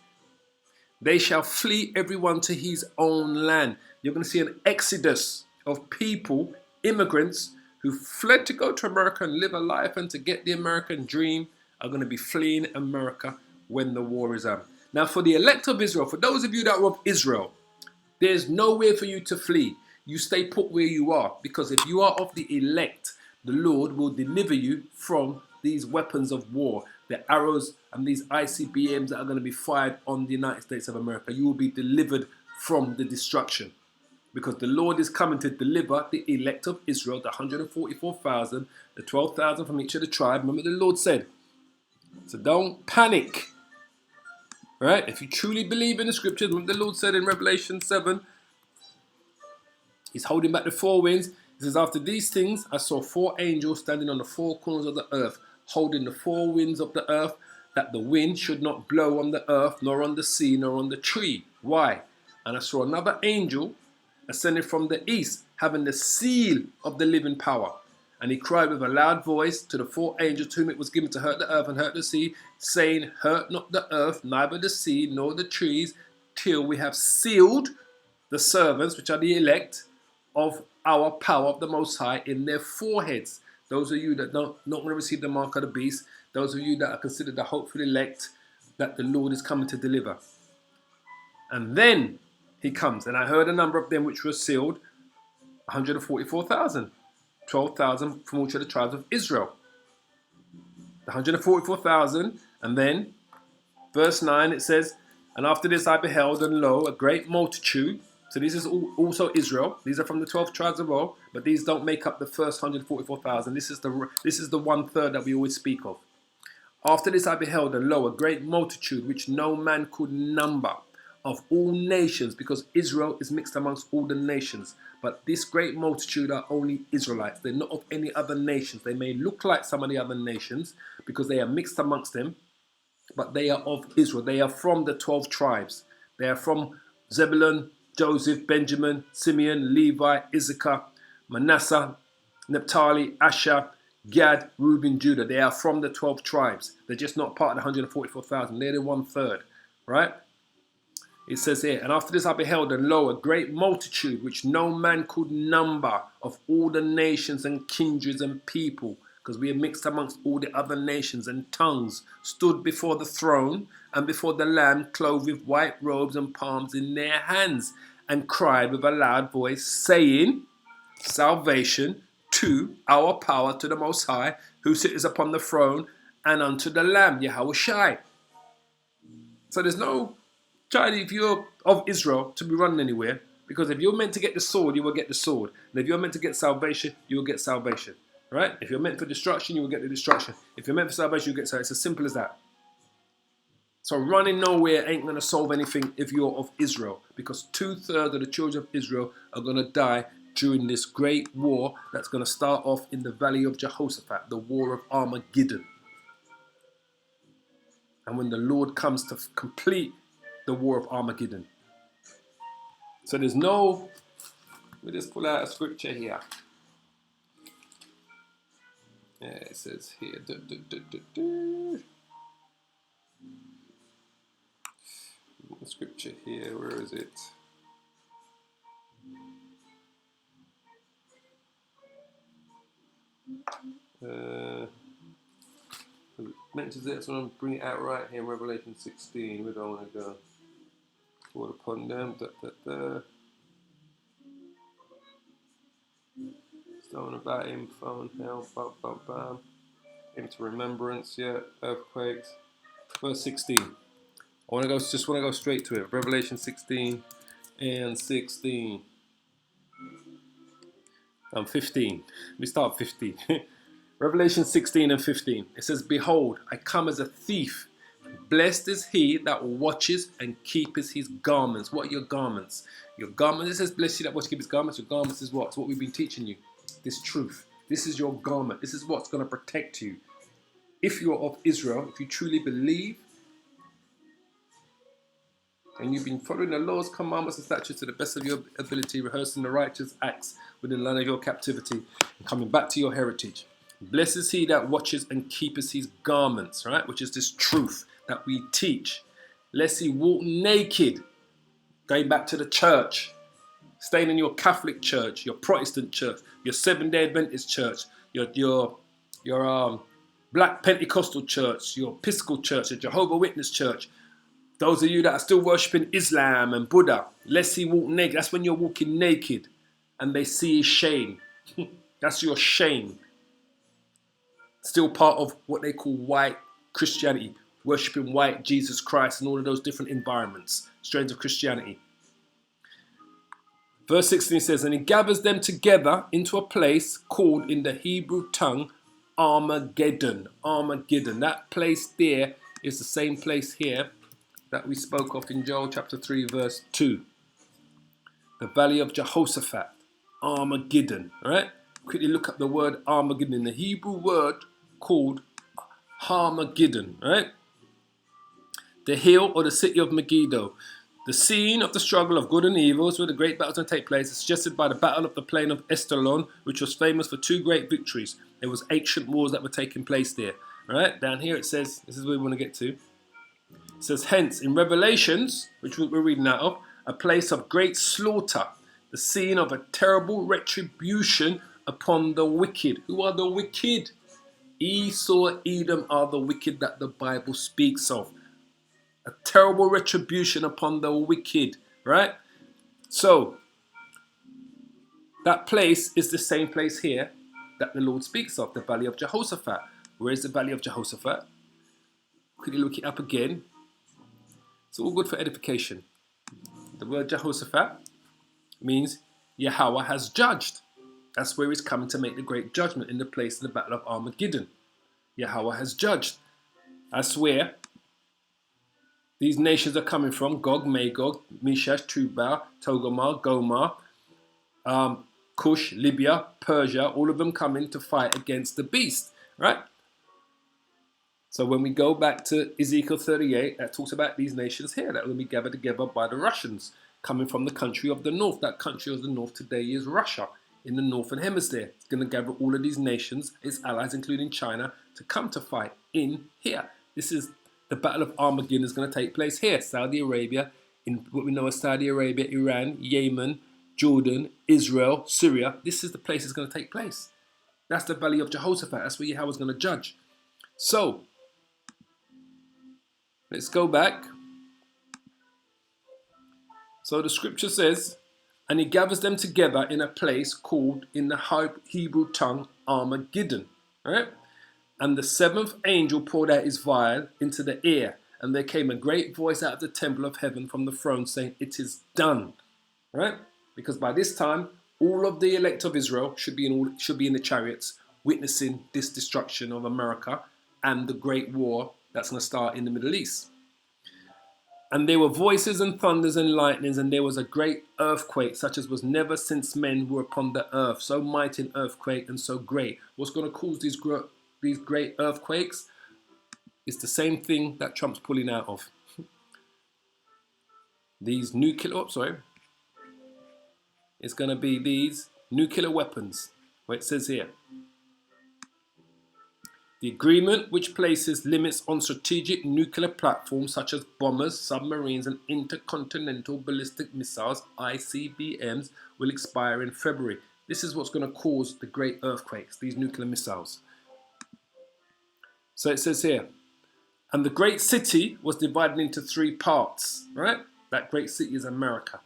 S1: They shall flee everyone to his own land. You're going to see an exodus of people, immigrants, who fled to go to America and live a life and to get the American dream, are going to be fleeing America when the war is on. Now, for the elect of Israel, for those of you that are of Israel, there's nowhere for you to flee. You stay put where you are, because if you are of the elect, the Lord will deliver you from these weapons of war, the arrows and these ICBMs that are going to be fired on the United States of America. You will be delivered from the destruction, because the Lord is coming to deliver the elect of Israel, the 144,000, the 12,000 from each of the tribes. Remember, the Lord said, so don't panic. Right? If you truly believe in the scriptures, what the Lord said in Revelation 7, he's holding back the four winds. He says, after these things, I saw 4 angels standing on the 4 corners of the earth, holding the 4 winds of the earth, that the wind should not blow on the earth, nor on the sea, nor on the tree. Why? And I saw another angel ascending from the east, having the seal of the living power. And he cried with a loud voice to the 4 angels to whom it was given to hurt the earth and hurt the sea, saying, hurt not the earth, neither the sea, nor the trees, till we have sealed the servants, which are the elect, of our power of the Most High in their foreheads. Those of you that not want to receive the mark of the beast, those of you that are considered the hopeful elect, that the Lord is coming to deliver. And then he comes, and I heard a number of them which were sealed, 144,000. 12,000 from each of the tribes of Israel. The 144,000, and then verse 9 it says, and after this I beheld, and lo, a great multitude. So this is also Israel. These are from the 12 tribes of Israel, but these don't make up the first 144,000. This is the 1/3 that we always speak of. After this I beheld, and lo, a great multitude which no man could number, of all nations, because Israel is mixed amongst all the nations. But this great multitude are only Israelites. They're not of any other nations. They may look like some of the other nations because they are mixed amongst them, but they are of Israel. They are from the 12 tribes. They are from Zebulun, Joseph, Benjamin, Simeon, Levi, Issachar, Manasseh, Naphtali, Asher, Gad, Reuben, Judah. They are from the 12 tribes. They're just not part of the 144,000. They're the 1/3, right? It says here, and after this I beheld, and lo, a great multitude, which no man could number, of all the nations and kindreds and people, because we are mixed amongst all the other nations and tongues, stood before the throne and before the Lamb, clothed with white robes and palms in their hands, and cried with a loud voice, saying, salvation to our power to the Most High, who sitteth upon the throne, and unto the Lamb, Yahushai. So there's no child, if you're of Israel, to be running anywhere, because if you're meant to get the sword, you will get the sword. And if you're meant to get salvation, you will get salvation. Right? If you're meant for destruction, you will get the destruction. If you're meant for salvation, you will get salvation. It's as simple as that. So running nowhere ain't going to solve anything if you're of Israel, because 2/3 of the children of Israel are going to die during this great war that's going to start off in the valley of Jehoshaphat, the war of Armageddon. And when the Lord comes to complete the war of Armageddon. So there's no, let me just pull out a scripture here. Yeah, it says here, the scripture here, where is it? It mentions it, so I'm going to bring it out right here in Revelation 16. Where do I want to go? Fall upon them, Stone about him, phone, hell, bam, bam, bam. Into remembrance, yeah, earthquakes. Verse 16. I just want to go straight to it. Revelation 16 and 16. 15. Let me start 15. Revelation 16 and 15. It says, behold, I come as a thief. Blessed is he that watches and keepeth his garments. What are your garments? Your garments, it says, blessed he that watches and keep his garments. Your garments is what? It's what we've been teaching you. This truth. This is your garment. This is what's going to protect you. If you're of Israel, if you truly believe, and you've been following the laws, commandments, and statutes to the best of your ability, rehearsing the righteous acts within the land of your captivity, and coming back to your heritage. Blessed is he that watches and keepeth his garments, right? Which is this truth that we teach. Lest he walk naked, going back to the church, staying in your Catholic church, your Protestant church, your Seventh-day Adventist church, your Black Pentecostal church, your Episcopal church, your Jehovah's Witness church. Those of you that are still worshipping Islam and Buddha, lest he walk naked. That's when you're walking naked and they see his shame. That's your shame. Still part of what they call white Christianity, worshipping white Jesus Christ and all of those different environments, strains of Christianity. Verse 16 says, and he gathers them together into a place called in the Hebrew tongue Armageddon. Armageddon. That place there is the same place here that we spoke of in Joel chapter 3 verse 2. The valley of Jehoshaphat. Armageddon. Alright? Quickly look up the word Armageddon. The Hebrew word called Armageddon. Right? The hill or the city of Megiddo. The scene of the struggle of good and evil, where the great battles going to take place, is suggested by the battle of the plain of Estalon, which was famous for 2 great victories. There was ancient wars that were taking place there. Right? Down here it says, this is where we want to get to. It says, hence, in Revelations, which we're reading out of, a place of great slaughter, the scene of a terrible retribution upon the wicked. Who are the wicked? Esau, Edom are the wicked that the Bible speaks of. A terrible retribution upon the wicked, right? So, that place is the same place here that the Lord speaks of, the valley of Jehoshaphat. Where is the valley of Jehoshaphat? Quickly look it up again. It's all good for edification. The word Jehoshaphat means Yahweh has judged. That's where he's coming to make the great judgment in the place of the battle of Armageddon. Yahweh has judged. That's where these nations are coming from. Gog, Magog, Meshach, Tubal, Togarmah, Gomar, Cush, Libya, Persia, all of them coming to fight against the beast, right? So when we go back to Ezekiel 38, that talks about these nations here that will be gathered together by the Russians. coming from the country of the north. That country of the north today is Russia in the northern hemisphere. It's going to gather all of these nations, its allies, including China, to come to fight in here. This is the Battle of Armageddon is going to take place here. Saudi Arabia, in what we know as Saudi Arabia, Iran, Yemen, Jordan, Israel, Syria. This is the place it's going to take place. That's the Valley of Jehoshaphat. That's where Yahweh is going to judge. So, let's go back. So the scripture says, and he gathers them together in a place called, in the Hebrew tongue, Armageddon. Right? And the seventh angel poured out his vial into the air, and there came a great voice out of the temple of heaven from the throne saying, it is done. Right? Because by this time, all of the elect of Israel should be in the chariots, witnessing this destruction of America and the great war that's going to start in the Middle East. And there were voices and thunders and lightnings, and there was a great earthquake, such as was never since men were upon the earth. So mighty an earthquake and so great. What's going to cause these great earthquakes? It's the same thing that Trump's pulling out of. These it's going to be these nuclear weapons, where it says here. The agreement which places limits on strategic nuclear platforms such as bombers, submarines and intercontinental ballistic missiles, ICBMs, will expire in February. This is what's going to cause the great earthquakes, these nuclear missiles. So it says here, and the great city was divided into three parts, right? That great city is America.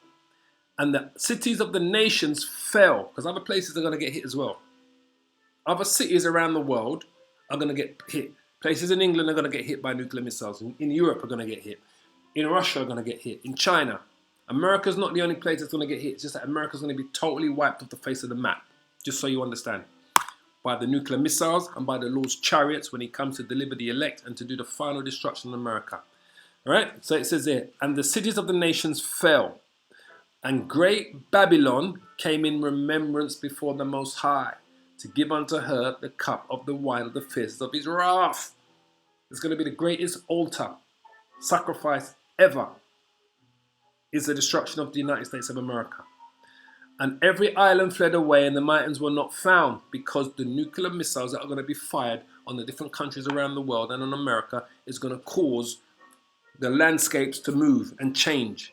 S1: And the cities of the nations fell, because other places are going to get hit as well. Other cities around the world are going to get hit. Places in England are going to get hit by nuclear missiles. In Europe are going to get hit. In Russia are going to get hit. In China. America's not the only place that's going to get hit. It's just that America's going to be totally wiped off the face of the map. Just so you understand. By the nuclear missiles and by the Lord's chariots when he comes to deliver the elect and to do the final destruction of America. Alright? So it says here, and the cities of the nations fell. And great Babylon came in remembrance before the Most High, to give unto her the cup of the wine of the fierceness of his wrath. It's going to be the greatest altar sacrifice ever. Is the destruction of the United States of America. And every island fled away, and the mountains were not found, because the nuclear missiles that are going to be fired on the different countries around the world and on America is going to cause the landscapes to move and change.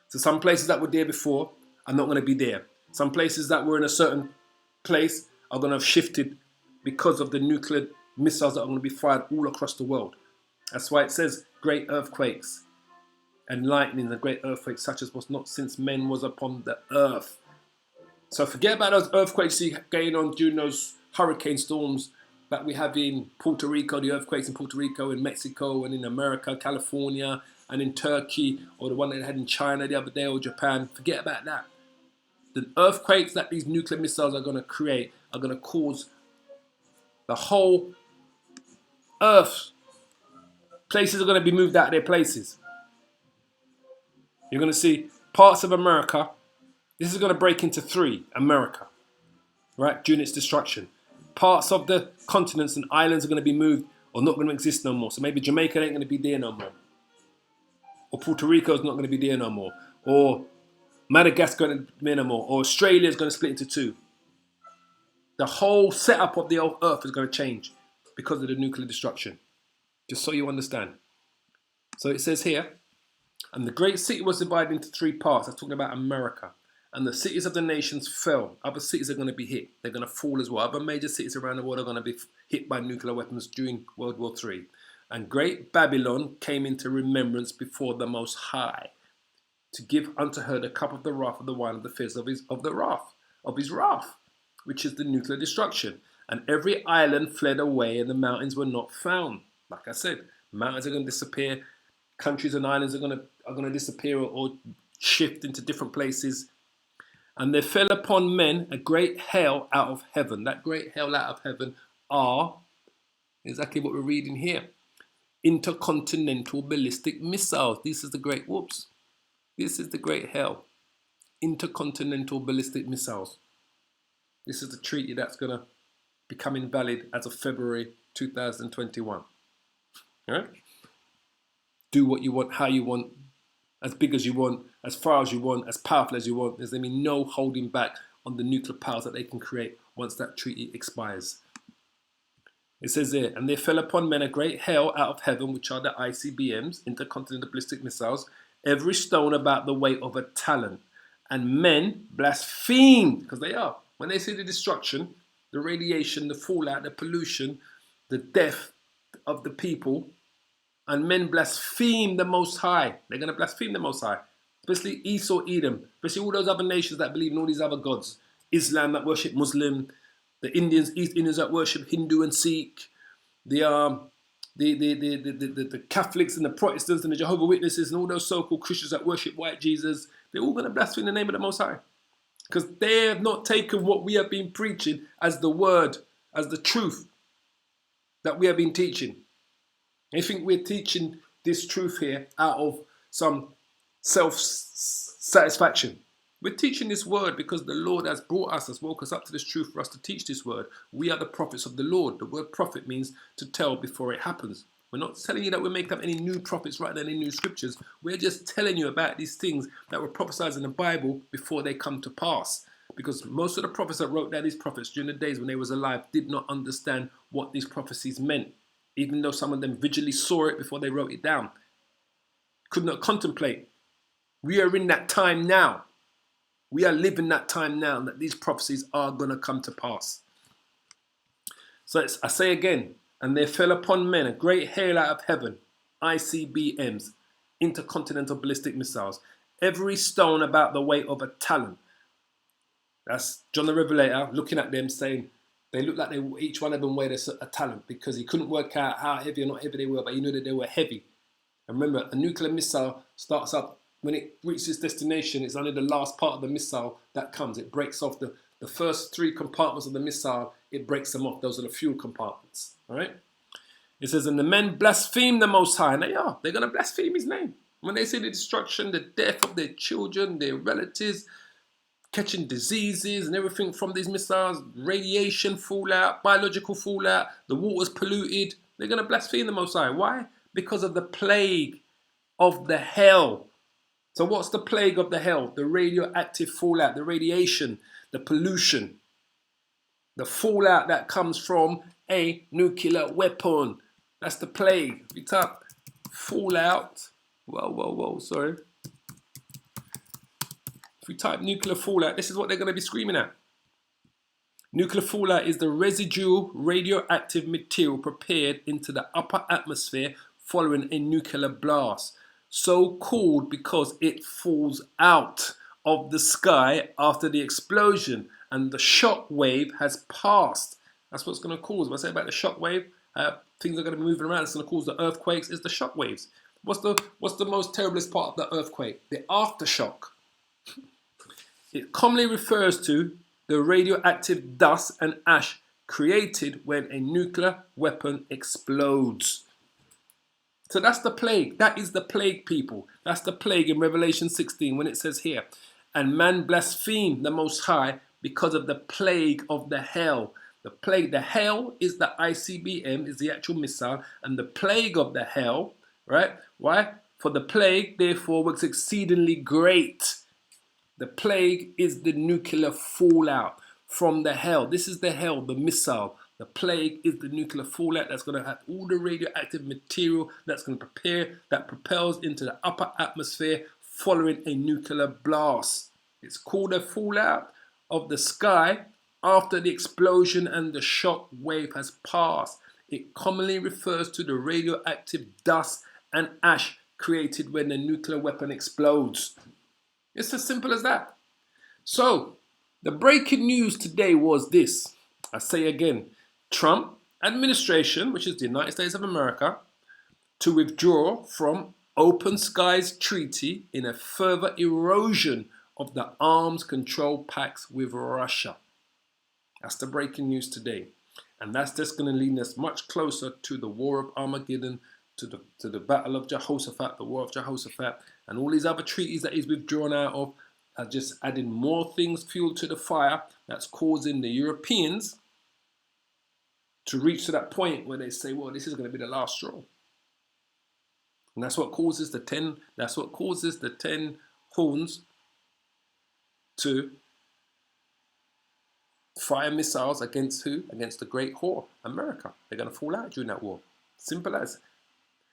S1: So some places that were there before are not going to be there. Some places that were in a certain place are going to have shifted because of the nuclear missiles that are going to be fired all across the world. That's why it says great earthquakes and lightning, and great earthquakes such as was not since men was upon the earth. So forget about those earthquakes going on during those hurricane storms that we have in Puerto Rico, the earthquakes in Puerto Rico, in Mexico, and in America, California, and in Turkey, or the one that they had in China the other day, or Japan. Forget about that. The earthquakes that these nuclear missiles are going to create are going to cause the whole earth. Places are going to be moved out of their places. You're going to see parts of America. This is going to break into three, America, right, during its destruction. Parts of the continents and islands are going to be moved or not going to exist no more. So maybe Jamaica ain't going to be there no more. Or Puerto Rico is not going to be there no more. Or Madagascar is going to be there no more. Or Australia is going to split into two. The whole setup of the earth is going to change because of the nuclear destruction. Just so you understand. So it says here, and the great city was divided into three parts. That's talking about America. And the cities of the nations fell. Other cities are going to be hit. They're going to fall as well. Other major cities around the world are going to be hit by nuclear weapons during World War III. And great Babylon came into remembrance before the Most High, to give unto her the cup of the wrath of the wine of the fierce of his wrath, which is the nuclear destruction. And every island fled away, and the mountains were not found. Like I said, mountains are going to disappear. Countries and islands are going to disappear or shift into different places. And there fell upon men a great hail out of heaven. That great hail out of heaven are exactly what we're reading here. Intercontinental ballistic missiles. This is the great whoops. This is the great hail. Intercontinental ballistic missiles. This is the treaty that's going to become invalid as of February 2021. All right? Do what you want, how you want, as big as you want, as far as you want, as powerful as you want. There's going to be no holding back on the nuclear powers that they can create once that treaty expires. It says there, and there fell upon men a great hail out of heaven, which are the ICBMs, intercontinental ballistic missiles, every stone about the weight of a talent. And men blasphemed, because they are. When they see the destruction, the radiation, the fallout, the pollution, the death of the people, and men blaspheme the Most High. They're going to blaspheme the Most High. Especially Esau, Edom, especially all those other nations that believe in all these other gods. Islam that worship Muslim, the Indians, East Indians that worship Hindu and Sikh, the Catholics and the Protestants and the Jehovah's Witnesses and all those so-called Christians that worship white Jesus. They're all going to blaspheme the name of the Most High. Because they have not taken what we have been preaching as the word, as the truth that we have been teaching. They think we're teaching this truth here out of some self-satisfaction. We're teaching this word because the Lord has brought us, has woke us up to this truth for us to teach this word. We are the prophets of the Lord. The word prophet means to tell before it happens. We're not telling you that we're making up any new prophets, writing any new scriptures. We're just telling you about these things that were prophesied in the Bible before they come to pass. Because most of the prophets that wrote down these prophets during the days when they was alive did not understand what these prophecies meant. Even though some of them visually saw it before they wrote it down. Could not contemplate. We are in that time now. We are living that time now that these prophecies are going to come to pass. So I say again, and there fell upon men a great hail out of heaven, ICBMs, intercontinental ballistic missiles, every stone about the weight of a talent. That's John the Revelator looking at them saying, they look like each one of them weighed a talent because he couldn't work out how heavy or not heavy they were, but he knew that they were heavy. And remember, a nuclear missile starts up, when it reaches its destination, it's only the last part of the missile that comes. It breaks off the first three compartments of the missile, it breaks them off. Those are the fuel compartments. All right? It says, and the men blaspheme the Most High. And they're going to blaspheme his name. When they see the destruction, the death of their children, their relatives, catching diseases and everything from these missiles, radiation fallout, biological fallout, the water's polluted, they're going to blaspheme the Most High. Why? Because of the plague of the hell. So what's the plague of the hell? The radioactive fallout, the radiation, the pollution, the fallout that comes from a nuclear weapon. That's the plague. If you type fallout, sorry. If we type nuclear fallout, this is what they're going to be screaming at. Nuclear fallout is the residual radioactive material prepared into the upper atmosphere following a nuclear blast. So called because it falls out of the sky after the explosion and the shock wave has passed. That's what's going to cause. When I say about the shock wave, things are going to be moving around. It's going to cause the earthquakes. It's the shock waves. What's the most terriblest part of the earthquake? The aftershock. It commonly refers to the radioactive dust and ash created when a nuclear weapon explodes. So that's the plague. That is the plague, people. That's the plague in Revelation 16 when it says here, and man blasphemed the Most High because of the plague of the hell. The plague, the hell is the ICBM, is the actual missile, and the plague of the hell, right? Why? For the plague, therefore, was exceedingly great. The plague is the nuclear fallout from the hell. This is the hell, the missile. The plague is the nuclear fallout that's going to have all the radioactive material that's going to prepare, that propels into the upper atmosphere following a nuclear blast. It's called a fallout of the sky after the explosion and the shock wave has passed. It commonly refers to the radioactive dust and ash created when the nuclear weapon explodes. It's as simple as that. So, the breaking news today was this. I say again, Trump administration, which is the United States of America, to withdraw from Open Skies Treaty in a further erosion of the arms control pacts with Russia. That's the breaking news today. And that's just going to lead us much closer to the War of Armageddon, to the Battle of Jehoshaphat, the War of Jehoshaphat, and all these other treaties that he's withdrawn out of are just adding more things, fuel to the fire, that's causing the Europeans to reach to that point where they say, well, this is going to be the last straw. And that's what causes the 10 horns to fire missiles against who? Against the great whore, America. They're going to fall out during that war. Simple as.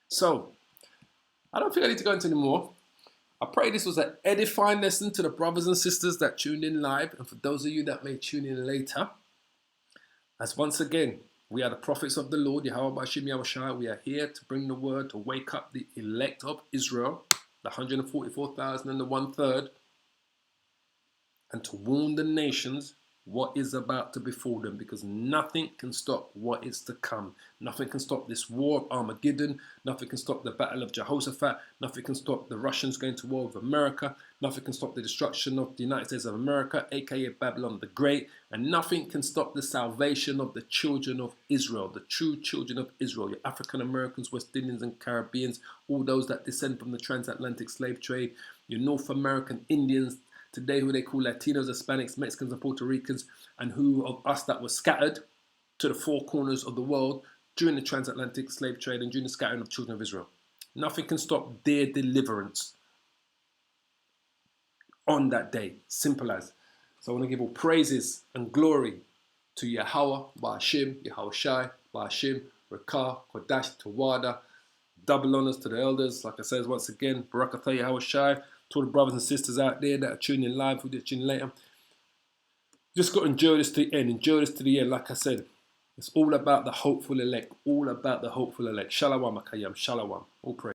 S1: So, I don't think I need to go into any more. I pray this was an edifying lesson to the brothers and sisters that tuned in live, and for those of you that may tune in later. As once again, we are the prophets of the Lord, Yahweh Bashim Yahushua. We are here to bring the word, to wake up the elect of Israel, the 144,000 and the 1/3, and to warn the nations what is about to befall them, because nothing can stop what is to come. Nothing can stop this war of Armageddon. Nothing can stop the battle of Jehoshaphat. Nothing can stop the Russians going to war with America. Nothing can stop the destruction of the United States of America, aka Babylon the Great. And nothing can stop the salvation of the children of Israel, the true children of Israel, your African Americans, West Indians and Caribbeans, all those that descend from the transatlantic slave trade, your North American Indians, today who they call Latinos, Hispanics, Mexicans and Puerto Ricans, and who of us that were scattered to the four corners of the world during the transatlantic slave trade and during the scattering of children of Israel. Nothing can stop their deliverance on that day. Simple as. So I want to give all praises and glory to Yahweh, Ba'ashim, Yahushai, Ba'ashim, Rakah, Kodash, Tawada. Double honors to the elders. Like I said, once again, Barakatah Yahushai. To all the brothers and sisters out there that are tuning in live, who did tune in later. Just got to endure this to the end. Endure this to the end. Like I said, it's all about the hopeful elect. All about the hopeful elect. Shalom, Akayam. Shalom. All praise.